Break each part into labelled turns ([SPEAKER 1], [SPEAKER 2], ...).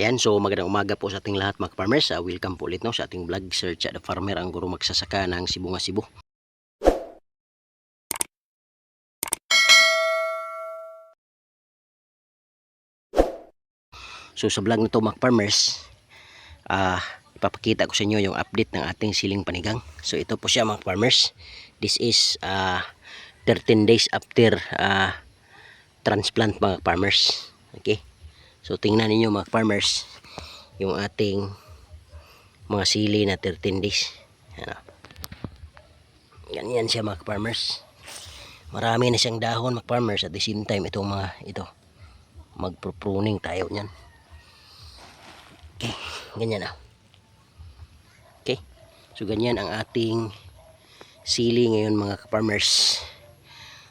[SPEAKER 1] Ayan, so magandang umaga po sa ating lahat mga farmers. Welcome po ulit no, sa ating vlog, Search the Farmer, ang guro magsasaka ng Cebu nga Cebu. So sa vlog nito mga farmers, ipapakita ko sa inyo yung update ng ating siling panigang. So ito po siya mga farmers. This is 13 days after transplant mga farmers. Okay. So tingnan niyo mga farmers yung ating mga sili na 13 days. Ganyan siya mga farmers. Marami na siyang dahon mga farmers. At the same time itong mga ito, magpro-pruning tayo niyan. Okay, ganyan na. Okay, so ganyan ang ating sili ngayon mga farmers.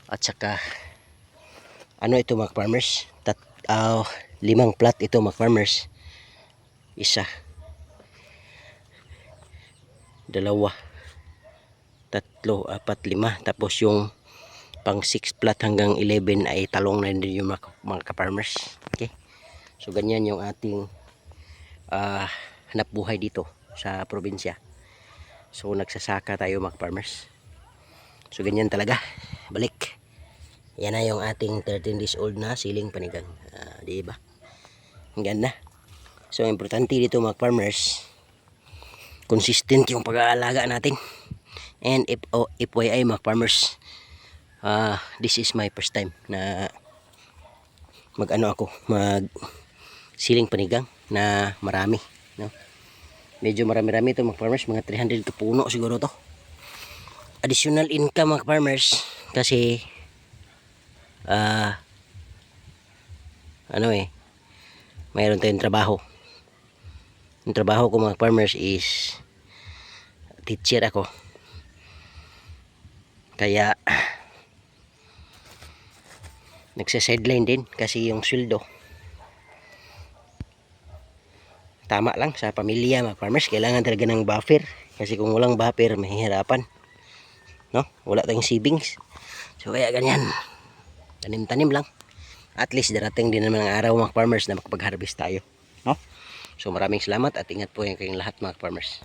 [SPEAKER 1] At saka ano ito mga farmers, 5 plat ito mga farmers. 1, 2, 3, 4, 5, tapos yung pang 6 plat hanggang 11 ay talong na din yung mga farmers. Okay, so ganyan yung ating hanap buhay dito sa probinsya. So nagsasaka tayo mga farmers. So ganyan talaga, balik. Yan na yung ating 13 days old na siling panigang. Di ba? Ang ganda. So importante dito mga farmers, consistent yung pag-aalaga natin. And FYI mga farmers, this is my first time na mag siling panigang na marami, no? Medyo marami-rami ito mga farmers, mga 300 puno siguro to. Additional income mga farmers kasi mayroon tayong trabaho. Yung trabaho ko mga farmers is teacher ako. Kaya nagsa-sideline din kasi yung sweldo tama lang sa pamilya mga farmers. Kailangan talaga ng buffer kasi kung walang buffer mahihirapan, no? Wala tayong savings. So kaya ganyan, tanim-tanim lang. At least darating din naman ang araw mga farmers na makapag-harvest tayo, no? So maraming salamat at ingat po yung kayong lahat mga farmers.